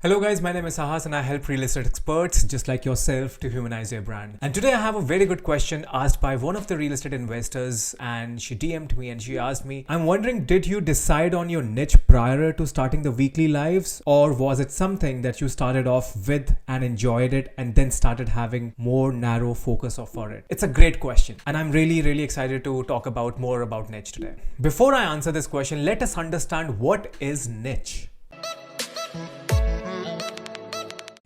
Hello guys, my name is Sahas and I help real estate experts just like yourself to humanize your brand. And today I have a very good question asked by one of the real estate investors, and she DM'd me and she asked me, I'm wondering, did you decide on your niche prior to starting the weekly lives, or was it something that you started off with and enjoyed it and then started having more narrow focus for it? It's a great question and I'm really excited to talk about more about niche today. Before I answer this question, let us understand what is niche.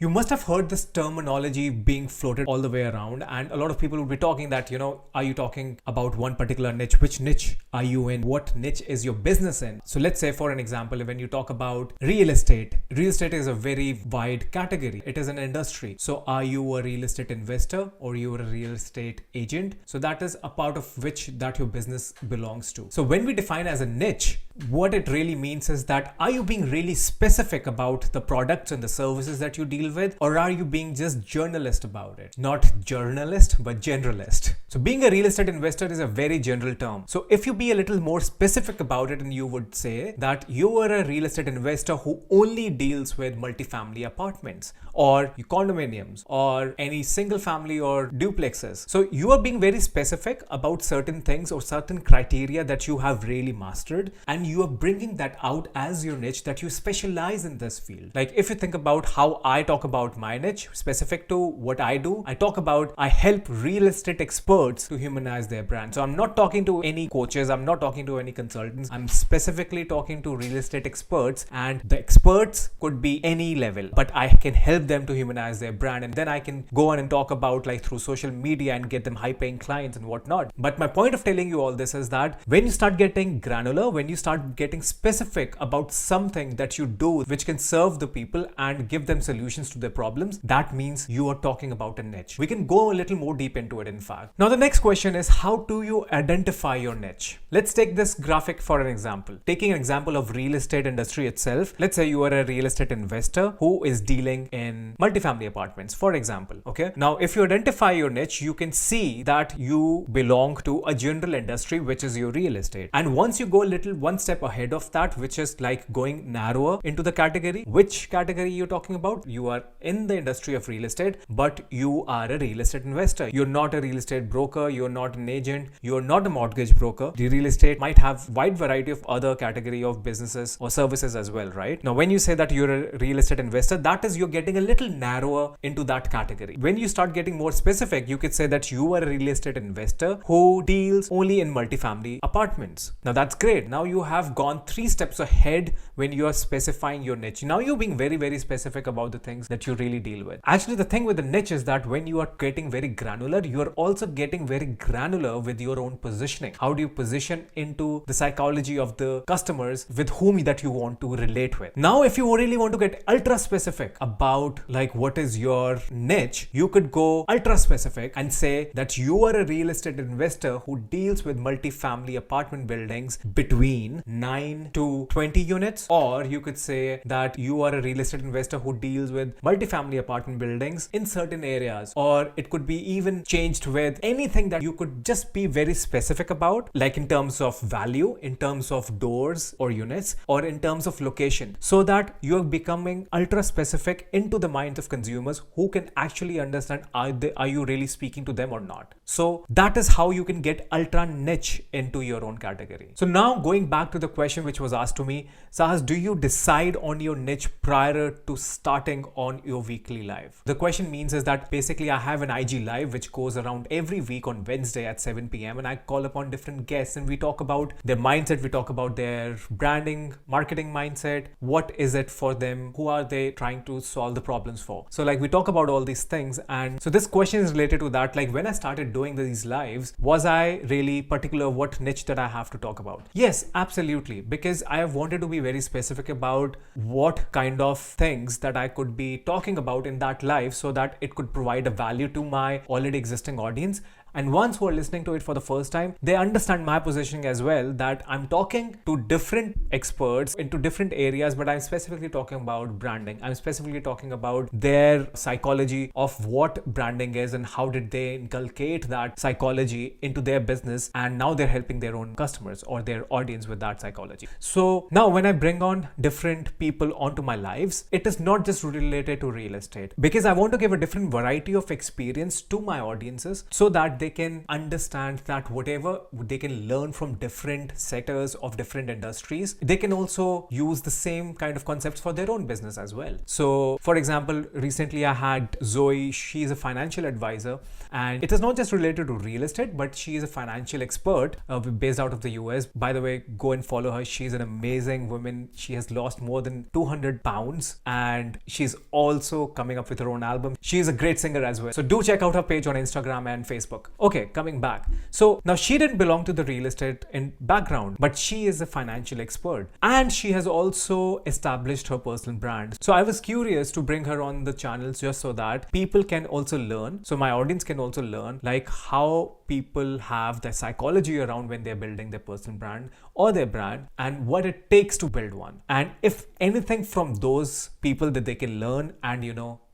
You must have heard this terminology being floated all the way around, and a lot of people would be talking that, are you talking about one particular niche? Which niche are you in? What niche is your business in? So let's say, for an example, when you talk about real estate is a very wide category. It is an industry. So are you a real estate investor or you're a real estate agent? So that is a part of which that your business belongs to. So when we define as a niche, what it really means is that, are you being really specific about the products and the services that you deal with, or are you being just journalist about it? Not journalist, but generalist. So being a real estate investor is a very general term. So if you be a little more specific about it, and you would say that you are a real estate investor who only deals with multifamily apartments or condominiums or any single family or duplexes. So you are being very specific about certain things or certain criteria that you have really mastered, and you are bringing that out as your niche, that you specialize in this field. Like if you think about how I talk about my niche specific to what I do, I help real estate experts to humanize their brand. So I'm not talking to any coaches, I'm not talking to any consultants, I'm specifically talking to real estate experts, and the experts could be any level, but I can help them to humanize their brand, and then I can go on and talk about through social media and get them high paying clients and whatnot. But my point of telling you all this is that when you start getting granular, when you start getting specific about something that you do which can serve the people and give them solutions to their problems, that means you are talking about a niche. We can go a little more deep into it, in fact. Now the next question is, how do you identify your niche? Let's take this graphic for an example. Taking an example of real estate industry itself, let's say you are a real estate investor who is dealing in multifamily apartments, for example. Okay. Now if you identify your niche, you can see that you belong to a general industry, which is your real estate. And once you go one step ahead of that, which is like going narrower into the category, which category you're talking about? You are in the industry of real estate, but you are a real estate investor. You're not a real estate broker, you're not an agent, you're not a mortgage broker. The real estate might have wide variety of other category of businesses or services as well, right? Now when you say that you're a real estate investor, that is, you're getting a little narrower into that category. When you start getting more specific, you could say that you are a real estate investor who deals only in multifamily apartments. Now that's great. Now you have gone 3 steps ahead when you are specifying your niche. Now you're being very specific about the things that you really deal with. Actually, the thing with the niche is that when you are getting very granular, you are also getting very granular with your own positioning. How do you position into the psychology of the customers with whom that you want to relate with? Now if you really want to get ultra specific about what is your niche, you could go ultra specific and say that you are a real estate investor who deals with multifamily apartment buildings between 9 to 20 units, or you could say that you are a real estate investor who deals with multifamily apartment buildings in certain areas, or it could be even changed with anything that you could just be very specific about, like in terms of value, in terms of doors or units, or in terms of location, so that you are becoming ultra specific into the minds of consumers who can actually understand, are you really speaking to them or not? So that is how you can get ultra niche into your own category. So now going back to the question which was asked to me, Sahas, do you decide on your niche prior to starting on your weekly live? The question means is that basically I have an IG live which goes around every week on Wednesday at 7 p.m. and I call upon different guests and we talk about their mindset, we talk about their branding, marketing mindset, what is it for them, who are they trying to solve the problems for. So we talk about all these things, and so this question is related to that. When I started doing these lives, was I really particular what niche that I have to talk about? Yes, absolutely, because I have wanted to be very specific about what kind of things that I could be talking about in that live, so that it could provide a value to my already existing audience, And ones who are listening to it for the first time, they understand my positioning as well, that I'm talking to different experts into different areas, but I'm specifically talking about branding. I'm specifically talking about their psychology of what branding is and how did they inculcate that psychology into their business, and now they're helping their own customers or their audience with that psychology. So now when I bring on different people onto my lives, it is not just related to real estate, because I want to give a different variety of experience to my audiences so that they can understand that whatever they can learn from different sectors of different industries, they can also use the same kind of concepts for their own business as well. So for example, recently I had Zoe. She is a financial advisor, and it is not just related to real estate, but she is a financial expert based out of the US. By the way, go and follow her. She's an amazing woman. She has lost more than 200 pounds, and she's also coming up with her own album. She's a great singer as well. So do check out her page on Instagram and Facebook. Okay, coming back. So now she didn't belong to the real estate in background, but she is a financial expert, and she has also established her personal brand. So I was curious to bring her on the channel just so that people can also learn. So my audience can also learn like how people have the psychology around when they're building their personal brand or their brand, and what it takes to build one. And if anything from those people that they can learn and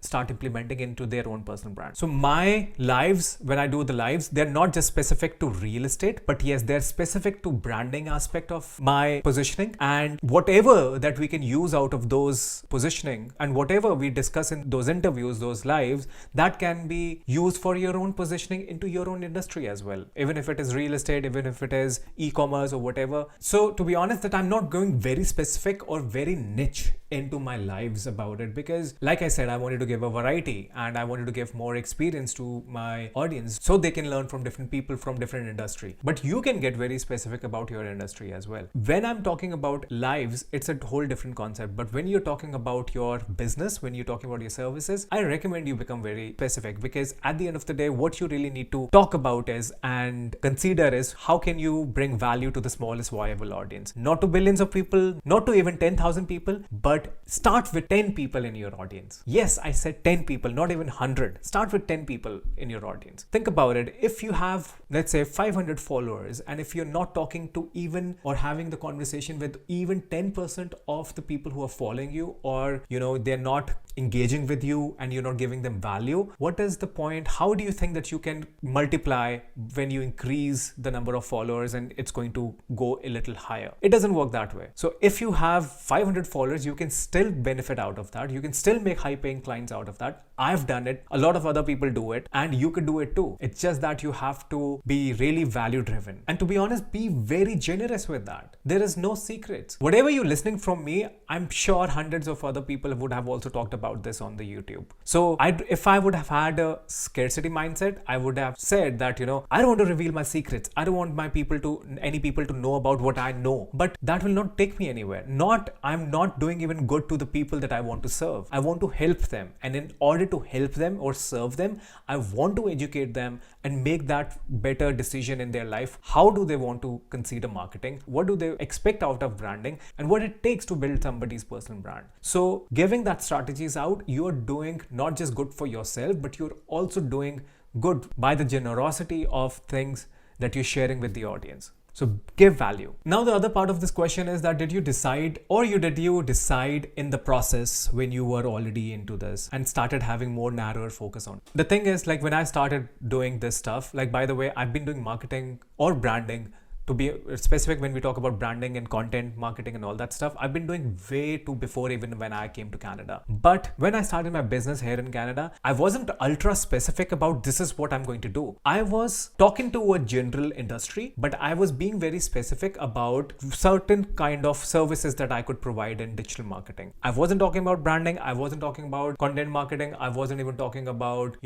start implementing into their own personal brand. So my lives, when I do the lives, they're not just specific to real estate, but yes, they're specific to branding aspect of my positioning, and whatever that we can use out of those positioning and whatever we discuss in those interviews, those lives, that can be used for your own positioning into your own industry as well. Even if it is real estate, even if it is e-commerce or whatever. So to be honest, that I'm not going very specific or very niche into my lives about it, because like I said, I wanted to give a variety and I wanted to give more experience to my audience so they can learn from different people from different industry. But you can get very specific about your industry as well. When I'm talking about lives, it's a whole different concept. But when you're talking about your business, when you're talking about your services, I recommend you become very specific, because at the end of the day, what you really need to talk about is and consider is how can you bring value to the smallest viable audience, not to billions of people, not to even 10,000 people, but start with 10 people in your audience. Yes, I said 10 people, not even 100. Start with 10 people in your audience. Think about it. If you have, let's say, 500 followers, and if you're not talking to even or having the conversation with even 10% of the people who are following you, or they're not engaging with you and you're not giving them value, what is the point? How do you think that you can multiply when you increase the number of followers and it's going to go a little higher? It doesn't work that way. So if you have 500 followers, you can still benefit out of that. You can still make high paying clients out of that. I've done it. A lot of other people do it, and you could do it too. It's just that you have to be really value driven. And to be honest, be very generous with that. There is no secrets. Whatever you're listening from me, I'm sure hundreds of other people would have also talked about this on the YouTube. So if I would have had a scarcity mindset, I would have said that, I don't want to reveal my secrets. I don't want any people to know about what I know. But that will not take me anywhere. I'm not doing even good to the people that I want to serve. I want to help them. And in order to help them or serve them, I want to educate them and make that better decision in their life. How do they want to consider marketing? What do they expect out of branding? And what it takes to build somebody's personal brand. So giving that strategies out, you're doing not just good for yourself, but you're also doing good by the generosity of things that you're sharing with the audience. So give value. Now the other part of this question is that did you decide in the process when you were already into this and started having more narrower focus on it? The thing is, like when I started doing this stuff, like by the way, I've been doing marketing or branding. To be specific, when we talk about branding and content marketing and all that stuff, I've been doing way too before even when I came to Canada. But when I started my business here in Canada, I wasn't ultra specific about this is what I'm going to do. I was talking to a general industry, but I was being very specific about certain kind of services that I could provide in digital marketing. I wasn't talking about branding. I wasn't talking about content marketing. I wasn't even talking about,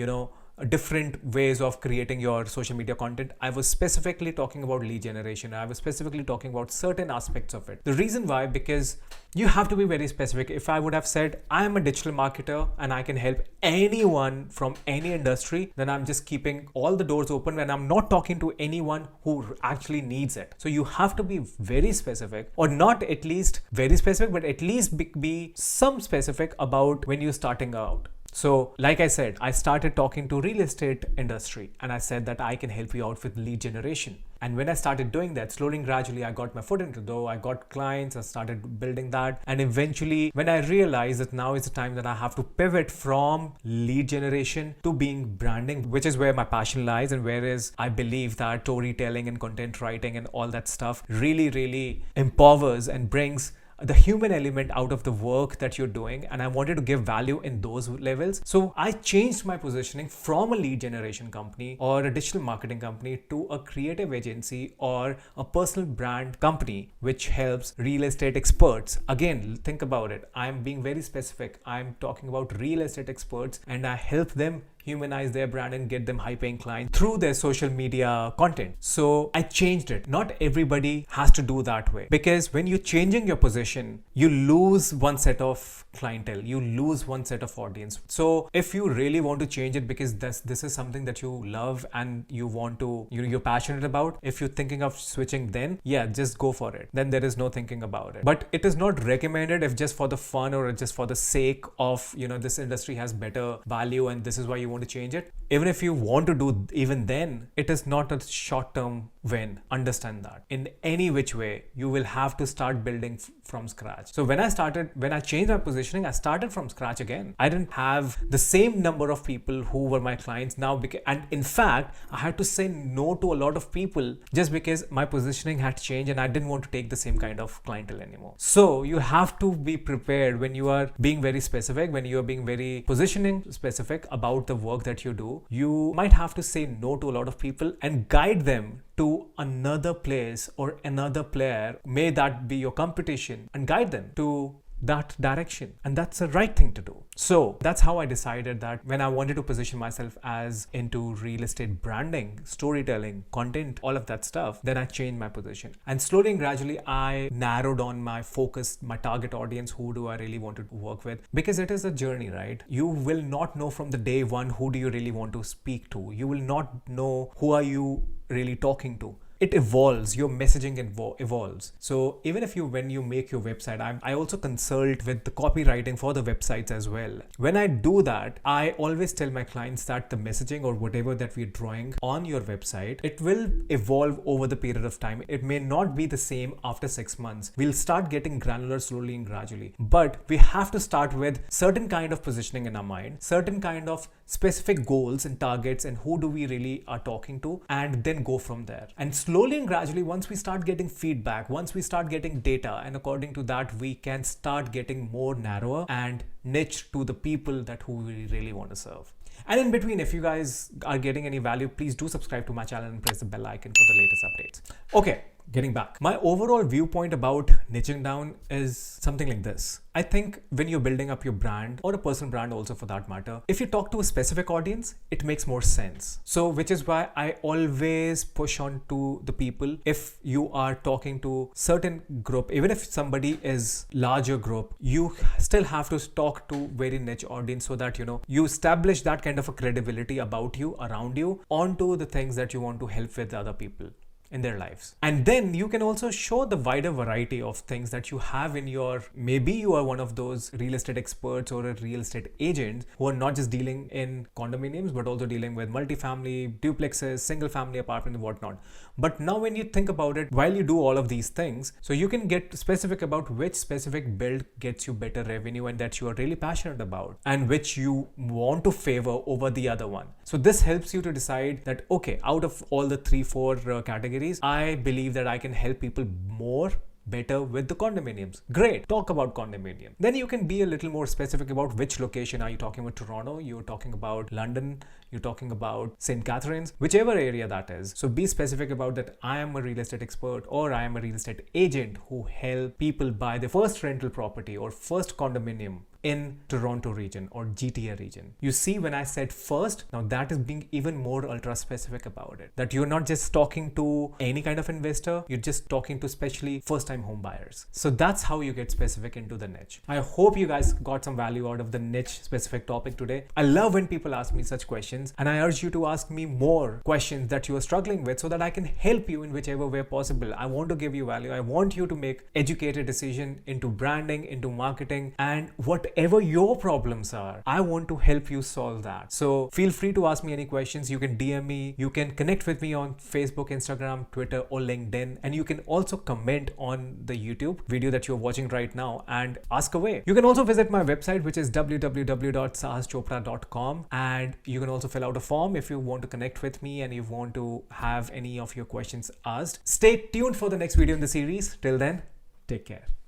different ways of creating your social media content. I was specifically talking about lead generation. I was specifically talking about certain aspects of it. The reason why, because you have to be very specific. If I would have said, I am a digital marketer and I can help anyone from any industry, then I'm just keeping all the doors open and I'm not talking to anyone who actually needs it. So you have to be very specific, or not at least very specific, but at least be some specific about when you're starting out. So like I said, I started talking to real estate industry and I said that I can help you out with lead generation. And when I started doing that, slowly and gradually, I got my foot into the door. I got clients, I started building that. And eventually, when I realized that now is the time that I have to pivot from lead generation to being branding, which is where my passion lies, and whereas I believe that storytelling and content writing and all that stuff really empowers and brings the human element out of the work that you're doing, and I wanted to give value in those levels. So I changed my positioning from a lead generation company or a digital marketing company to a creative agency or a personal brand company which helps real estate experts. Again, think about it. I'm being very specific. I'm talking about real estate experts, and I help them humanize their brand and get them high paying clients through their social media content. So I changed it. Not everybody has to do that way, because when you're changing your position, you lose one set of clientele, you lose one set of audience. So if you really want to change it because this is something that you love and you want to, you're passionate about, if you're thinking of switching, then yeah, just go for it. Then there is no thinking about it. But it is not recommended if just for the fun or just for the sake of, this industry has better value and this is why you want to change it. Even if you want to do, even then, it is not a short-term win. Understand that. In any which way, you will have to start building from scratch. So when I changed my positioning, I started from scratch again. I didn't have the same number of people who were my clients now, and in fact, I had to say no to a lot of people just because my positioning had changed and I didn't want to take the same kind of clientele anymore. So you have to be prepared when you are being very specific, when you are being very positioning specific about the work that you do. You might have to say no to a lot of people and guide them to another place or another player, may that be your competition, and guide them to that direction. And that's the right thing to do. So that's how I decided that when I wanted to position myself as into real estate branding, storytelling, content, all of that stuff, then I changed my position. And slowly and gradually, I narrowed on my focus, my target audience, who do I really want to work with? Because it is a journey, right? You will not know from the day one who do you really want to speak to. You will not know who are you really talking to. It evolves, your messaging evolves. So even if when you make your website, I also consult with the copywriting for the websites as well. When I do that, I always tell my clients that the messaging or whatever that we're drawing on your website, it will evolve over the period of time. It may not be the same after 6 months. We'll start getting granular slowly and gradually. But we have to start with certain kind of positioning in our mind, certain kind of specific goals and targets, and who do we really are talking to, and then go from there. And slowly and gradually, once we start getting feedback, once we start getting data, and according to that, we can start getting more narrower and niche to the people that who we really want to serve. And in between, if you guys are getting any value, please do subscribe to my channel and press the bell icon for the latest updates. Okay, getting back. My overall viewpoint about niching down is something like this. I think when you're building up your brand, or a personal brand also for that matter, if you talk to a specific audience, it makes more sense. So which is why I always push on to the people. If you are talking to certain group, even if somebody is larger group, you still have to talk to very niche audience so that you establish that kind of a credibility about you, around you, onto the things that you want to help with other people in their lives. And then you can also show the wider variety of things that you have in your, maybe you are one of those real estate experts or a real estate agent who are not just dealing in condominiums, but also dealing with multifamily, duplexes, single family apartment and whatnot. But now when you think about it, while you do all of these things, so you can get specific about which specific build gets you better revenue and that you are really passionate about, and which you want to favor over the other one. So this helps you to decide that, okay, out of all the 3-4 categories, I believe that I can help people better with the condominiums. Great, talk about condominium. Then you can be a little more specific about which location. Are you talking about Toronto? You're talking about London? You're talking about St. Catharines? Whichever area that is. So be specific about that. I am a real estate expert, or I am a real estate agent who help people buy their first rental property or first condominium in Toronto region or GTA region. You see, when I said first, now that is being even more ultra specific about it. That you're not just talking to any kind of investor, you're just talking to especially first time home buyers. So that's how you get specific into the niche. I hope you guys got some value out of the niche specific topic today. I love when people ask me such questions, and I urge you to ask me more questions that you are struggling with so that I can help you in whichever way possible. I want to give you value. I want you to make educated decision into branding, into marketing, and what whatever your problems are, I want to help you solve that. So feel free to ask me any questions. You can DM me, you can connect with me on Facebook, Instagram, Twitter, or LinkedIn, and you can also comment on the YouTube video that you're watching right now and ask away. You can also visit my website, which is www.sahaschopra.com, and you can also fill out a form if you want to connect with me and you want to have any of your questions asked. Stay tuned for the next video in the series. Till then, take care.